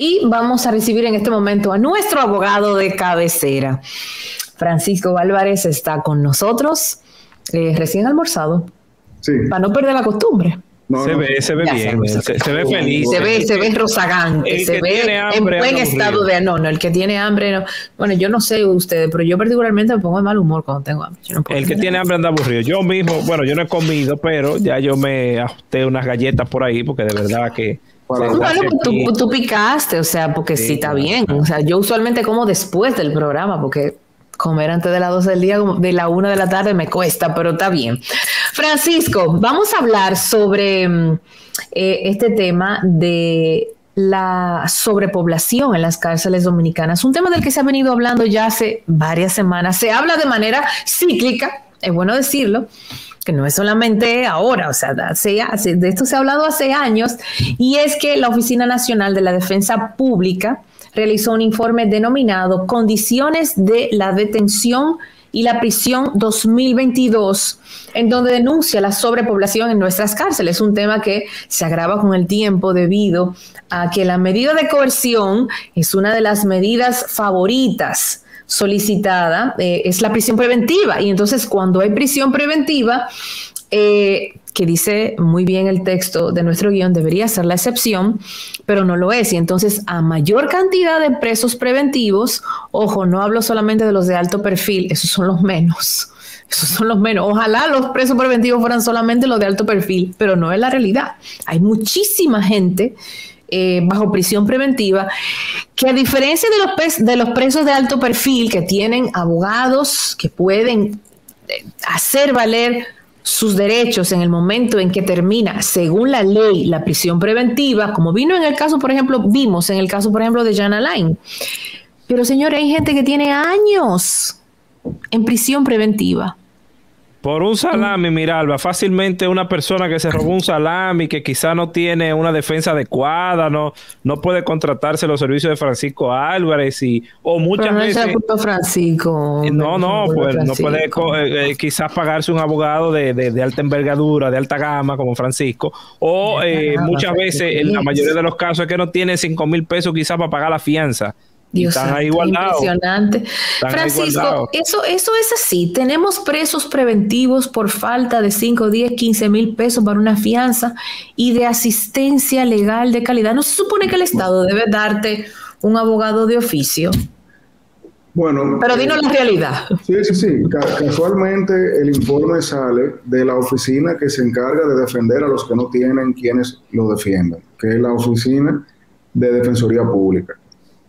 Y vamos a recibir en este momento a nuestro abogado de cabecera. Francisco Álvarez está con nosotros, recién almorzado, sí, para no perder la costumbre. No, se ve bien, se ve feliz. Se ve rozagante, se ve en buen estado de... No, el que tiene hambre, no. Bueno, yo no sé ustedes, pero yo particularmente me pongo de mal humor cuando tengo hambre. El que tiene hambre anda aburrido. Yo mismo, bueno, yo no he comido, pero ya yo me ajusté unas galletas por ahí, porque de verdad que... Bueno, tú picaste, o sea, porque sí está bien. O sea, yo usualmente como después del programa, porque comer antes de las 12 del día, de la 1 de la tarde me cuesta, pero está bien. Francisco, vamos a hablar sobre este tema de la sobrepoblación en las cárceles dominicanas. Un tema del que se ha venido hablando ya hace varias semanas. Se habla de manera cíclica, es bueno decirlo, que no es solamente ahora, o sea, de esto se ha hablado hace años, y es que la Oficina Nacional de la Defensa Pública realizó un informe denominado Condiciones de la Detención y la Prisión 2022, en donde denuncia la sobrepoblación en nuestras cárceles, un tema que se agrava con el tiempo debido a que la medida de coerción es una de las medidas favoritas solicitada, es la prisión preventiva. Y entonces cuando hay prisión preventiva, que dice muy bien el texto de nuestro guión, debería ser la excepción, pero no lo es. Y entonces a mayor cantidad de presos preventivos, ojo, no hablo solamente de los de alto perfil, esos son los menos. Esos son los menos. Ojalá los presos preventivos fueran solamente los de alto perfil, pero no es la realidad. Hay muchísima gente bajo prisión preventiva, que a diferencia de los presos de alto perfil que tienen abogados que pueden hacer valer sus derechos en el momento en que termina, según la ley, la prisión preventiva, como vimos en el caso, por ejemplo, de Jan Alain. Pero señores, hay gente que tiene años en prisión preventiva. Por un salami, Miralba, fácilmente una persona que se robó un salami, que quizá no tiene una defensa adecuada, no puede contratarse los servicios de Francisco Álvarez, o muchas veces... Francisco. No puede quizás pagarse un abogado de alta envergadura, de alta gama, como Francisco, o muchas veces, en la mayoría de los casos, es que no tiene 5,000 pesos quizás para pagar la fianza. Dios santo, impresionante. Francisco, eso es así. Tenemos presos preventivos por falta de 5, 10, 15 mil pesos para una fianza y de asistencia legal de calidad. ¿No se supone que el Estado debe darte un abogado de oficio? Bueno, pero dinos la realidad. Sí. Casualmente el informe sale de la oficina que se encarga de defender a los que no tienen quienes lo defiendan, que es la Oficina de Defensoría Pública.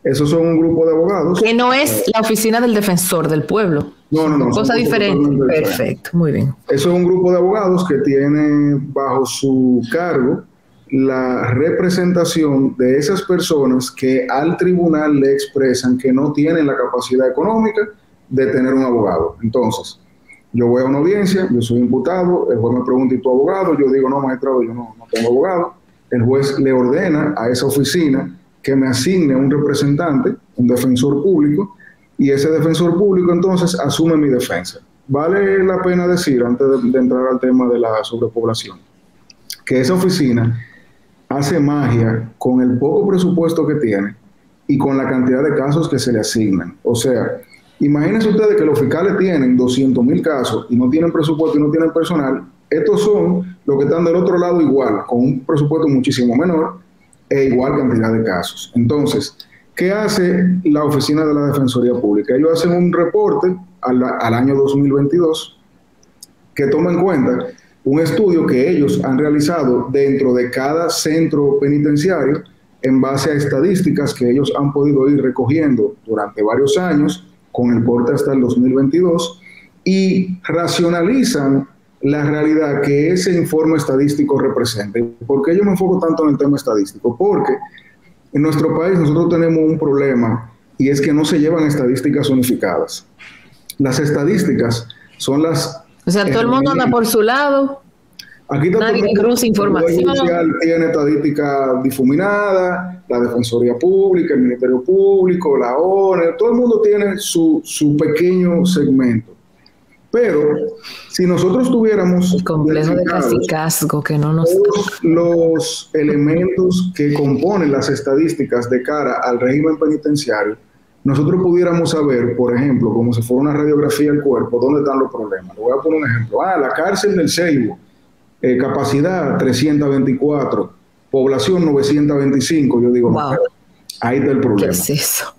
Esos son un grupo de abogados. Que no es la oficina del defensor del pueblo. No. Cosa diferente. Perfecto, muy bien. Eso es un grupo de abogados que tiene bajo su cargo la representación de esas personas que al tribunal le expresan que no tienen la capacidad económica de tener un abogado. Entonces, yo voy a una audiencia, yo soy imputado, el juez me pregunta, ¿y tu abogado? Yo digo, no, magistrado, yo no tengo abogado. El juez le ordena a esa oficina que me asigne un representante, un defensor público, y ese defensor público entonces asume mi defensa. Vale la pena decir, antes de entrar al tema de la sobrepoblación, que esa oficina hace magia con el poco presupuesto que tiene y con la cantidad de casos que se le asignan. O sea, imagínense ustedes que los fiscales tienen 200,000 casos y no tienen presupuesto y no tienen personal. Estos son los que están del otro lado igual, con un presupuesto muchísimo menor, e igual cantidad de casos. Entonces, ¿qué hace la Oficina de la Defensoría Pública? Ellos hacen un reporte al año 2022 que toma en cuenta un estudio que ellos han realizado dentro de cada centro penitenciario en base a estadísticas que ellos han podido ir recogiendo durante varios años con el corte hasta el 2022 y racionalizan la realidad que ese informe estadístico representa. ¿Por qué yo me enfoco tanto en el tema estadístico? Porque en nuestro país nosotros tenemos un problema y es que no se llevan estadísticas unificadas. Las estadísticas son las... O sea, todo el mundo anda por su lado. Aquí nadie cruza información. El tiene estadística difuminada, la Defensoría Pública, el Ministerio Público, la ONU, todo el mundo tiene su pequeño segmento. Pero si nosotros tuviéramos el complejo de cacicazgo que no nos... todos los elementos que componen las estadísticas de cara al régimen penitenciario, nosotros pudiéramos saber, por ejemplo, como si fuera una radiografía del cuerpo, dónde están los problemas. Le voy a poner un ejemplo. La cárcel del Ceibo, capacidad 324, población 925. Yo digo, wow. Ahí está el problema. ¿Qué es eso?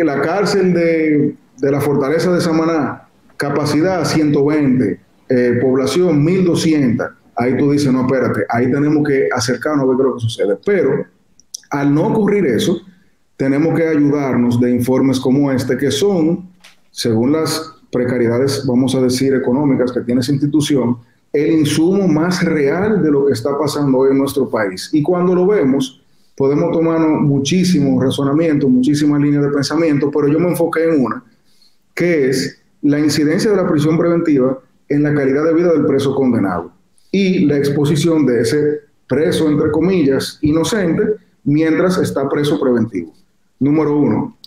La cárcel de la Fortaleza de Samaná, capacidad 120, población 1200. Ahí tú dices, no, espérate, ahí tenemos que acercarnos a ver qué es lo que sucede. Pero al no ocurrir eso, tenemos que ayudarnos de informes como este, que son, según las precariedades, vamos a decir, económicas que tiene esa institución, el insumo más real de lo que está pasando hoy en nuestro país. Y cuando lo vemos, podemos tomarnos muchísimos razonamientos, muchísimas líneas de pensamiento, pero yo me enfoqué en una, que es la incidencia de la prisión preventiva en la calidad de vida del preso condenado y la exposición de ese preso, entre comillas, inocente, mientras está preso preventivo. Número 1,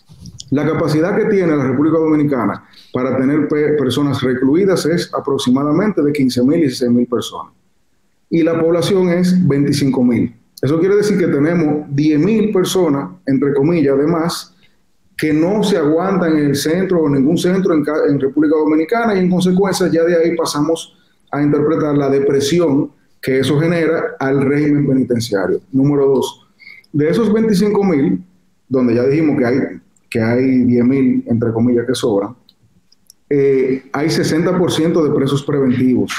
la capacidad que tiene la República Dominicana para tener personas recluidas es aproximadamente de 15,000 y 16,000 personas. Y la población es 25,000. Eso quiere decir que tenemos 10,000 personas, entre comillas, además, que no se aguantan en el centro o en ningún centro en República Dominicana, y en consecuencia ya de ahí pasamos a interpretar la depresión que eso genera al régimen penitenciario. Número 2, de esos 25,000, donde ya dijimos que hay 10,000, entre comillas, que sobran, hay 60% de presos preventivos.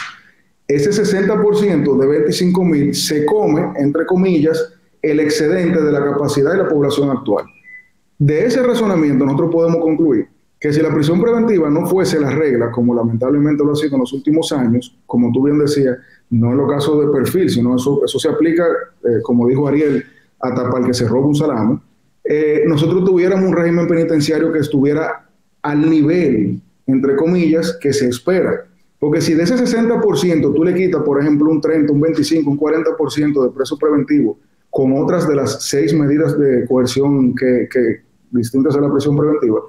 Ese 60% de 25,000 se come, entre comillas, el excedente de la capacidad de la población actual. De ese razonamiento nosotros podemos concluir que si la prisión preventiva no fuese la regla, como lamentablemente lo ha sido en los últimos años, como tú bien decías, no en los casos de perfil, sino eso se aplica, como dijo Ariel, hasta para el que se roba un salame, nosotros tuviéramos un régimen penitenciario que estuviera al nivel, entre comillas, que se espera. Porque si de ese 60% tú le quitas, por ejemplo, un 30, un 25, un 40% de preso preventivo, con otras de las 6 medidas de coerción que distintas a la prisión preventiva,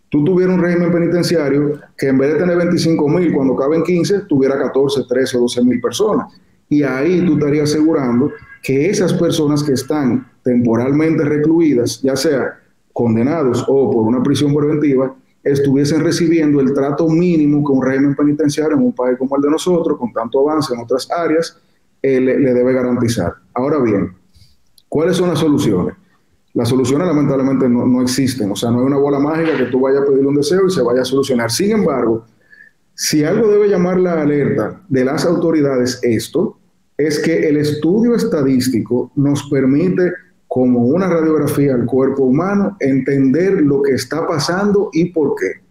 tú tuvieras un régimen penitenciario que en vez de tener 25,000, cuando caben 15, tuviera 14, 13 o 12,000 personas. Y ahí tú estarías asegurando que esas personas que están temporalmente recluidas, ya sea condenados o por una prisión preventiva, estuviesen recibiendo el trato mínimo que un régimen penitenciario en un país como el de nosotros, con tanto avance en otras áreas, le debe garantizar. Ahora bien, ¿cuáles son las soluciones? Las soluciones lamentablemente no existen, o sea, no hay una bola mágica que tú vayas a pedir un deseo y se vaya a solucionar. Sin embargo, si algo debe llamar la alerta de las autoridades es que el estudio estadístico nos permite, como una radiografía al cuerpo humano, entender lo que está pasando y por qué.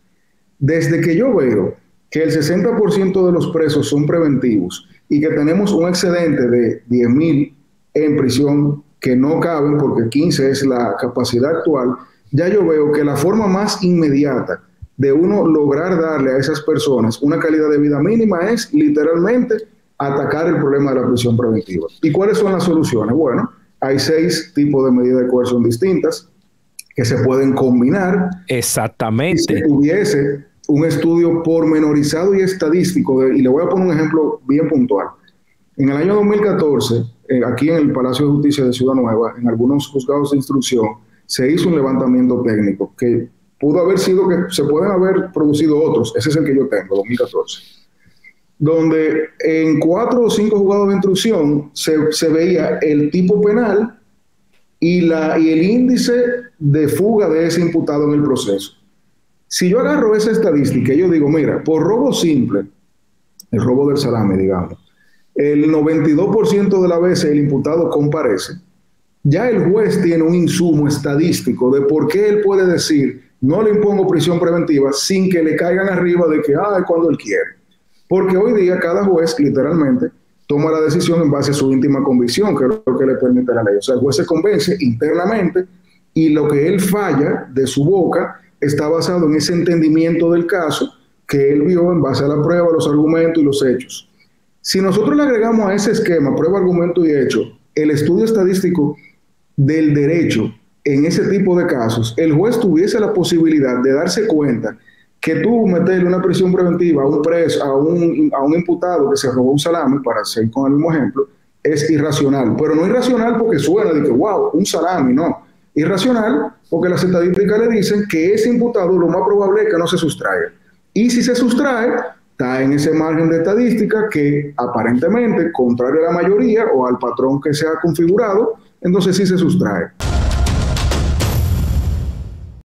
Desde que yo veo que el 60% de los presos son preventivos y que tenemos un excedente de 10,000 en prisión que no caben porque 15 es la capacidad actual, ya yo veo que la forma más inmediata de uno lograr darle a esas personas una calidad de vida mínima es literalmente atacar el problema de la prisión preventiva. ¿Y cuáles son las soluciones? Bueno, hay 6 tipos de medidas de coerción distintas que se pueden combinar. Exactamente. Si se tuviese un estudio pormenorizado y estadístico, y le voy a poner un ejemplo bien puntual. En el año 2014, aquí en el Palacio de Justicia de Ciudad Nueva, en algunos juzgados de instrucción, se hizo un levantamiento técnico que pudo haber sido que se pueden haber producido otros. Ese es el que yo tengo, 2014. Donde en 4 o 5 juzgados de instrucción se veía el tipo penal y el índice de fuga de ese imputado en el proceso. Si yo agarro esa estadística y yo digo, mira, por robo simple, el robo del salame, digamos, el 92% de las veces el imputado comparece, ya el juez tiene un insumo estadístico de por qué él puede decir, no le impongo prisión preventiva sin que le caigan arriba de que, cuando él quiere. Porque hoy día cada juez, literalmente, toma la decisión en base a su íntima convicción, que es lo que le permite la ley. O sea, el juez se convence internamente y lo que él falla de su boca está basado en ese entendimiento del caso que él vio en base a la prueba, los argumentos y los hechos. Si nosotros le agregamos a ese esquema, prueba, argumento y hecho, el estudio estadístico del derecho en ese tipo de casos, el juez tuviese la posibilidad de darse cuenta que tú meterle una prisión preventiva a un preso, a un imputado que se robó un salami, para seguir con el mismo ejemplo, es irracional. Pero no irracional porque suena de que, wow, un salami, no. Irracional porque las estadísticas le dicen que ese imputado lo más probable es que no se sustraiga. Y si se sustrae, está en ese margen de estadística que aparentemente, contrario a la mayoría o al patrón que se ha configurado, entonces sí se sustrae.